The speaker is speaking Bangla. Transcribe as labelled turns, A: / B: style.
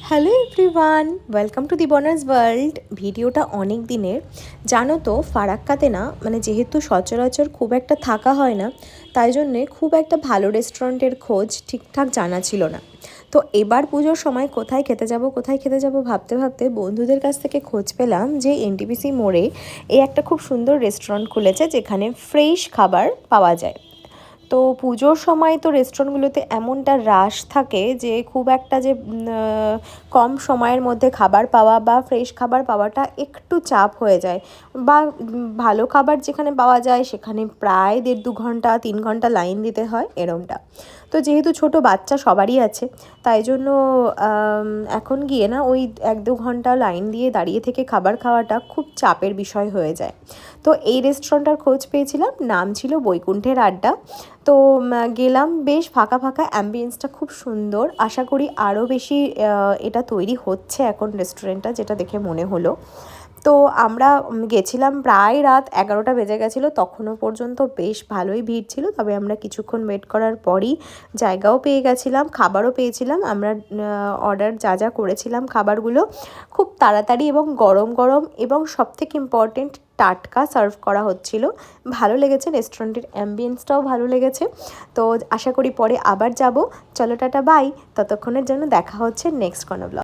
A: Hello everyone, welcome to the বনার্স ওয়ার্ল্ড। ভিডিওটা অনেক দিনের, জানো তো ফারাক্কাতে না, মানে যেহেতু সচরাচর খুব একটা থাকা হয় না, তাই জন্যে খুব একটা ভালো রেস্টুরেন্টের খোঁজ ঠিকঠাক জানা ছিল না। তো এবার পুজোর সময় কোথায় খেতে যাব ভাবতে ভাবতে বন্ধুদের কাছ থেকে খোঁজ পেলাম যে এনটিপিসি মোড়ে একটা খুব সুন্দর রেস্টুরেন্ট খুলেছে যেখানে ফ্রেশ খাবার পাওয়া যায়। তো পুজোর সময় তো রেস্টুরেন্টগুলোতে এমনটা রাশ থাকে যে খুব একটা যে কম সময়ের মধ্যে খাবার পাওয়া বা ফ্রেশ খাবার পাওয়াটা একটু চাপ হয়ে যায়, বা ভালো খাবার যেখানে পাওয়া যায় সেখানে প্রায় 1.5-2 ঘন্টা 3 ঘন্টা লাইন দিতে হয় এরমটা। তো যেহেতু ছোট বাচ্চা সবারই আছে, তাই জন্য এখন গিয়ে না ওই 1-2 ঘন্টা লাইন দিয়ে দাঁড়িয়ে থেকে খাবার খাওয়াটা খুব চাপের বিষয় হয়ে যায়। তো এই রেস্টুরেন্টটার খোঁজ পেয়েছিলাম, নাম ছিল বৈকুণ্ঠের আড্ডা। তো গেলাম, বেশ ফাঁকা ফাঁকা, অ্যাম্বিয়েন্সটা খুব সুন্দর। আশা করি আরও বেশি এটা তৈরি হচ্ছে এখন রেস্টুরেন্টটা, যেটা দেখে মনে হলো। তো আমরা গেছিলাম প্রায় রাত 11টা বেজে গেছিলো, তখনও পর্যন্ত বেশ ভালোই ভিড় ছিল। তবে আমরা কিছুক্ষণ ওয়েট করার পরই জায়গাও পেয়ে গেছিলাম, খাবারও পেয়েছিলাম। আমরা অর্ডার যা করেছিলাম খাবারগুলো খুব তাড়াতাড়ি এবং গরম গরম এবং সবথেকে ইম্পর্টেন্ট টাটকা সার্ভ করা হচ্ছিল। ভালো লেগেছে, রেস্টুরেন্টের অ্যাম্বিয়েন্সটাও ভালো লেগেছে। তো আশা করি পরে আবার যাব। চলো টাটা, বাই। ততক্ষণের জন্য দেখা হচ্ছে নেক্সট কোনো ব্লগ।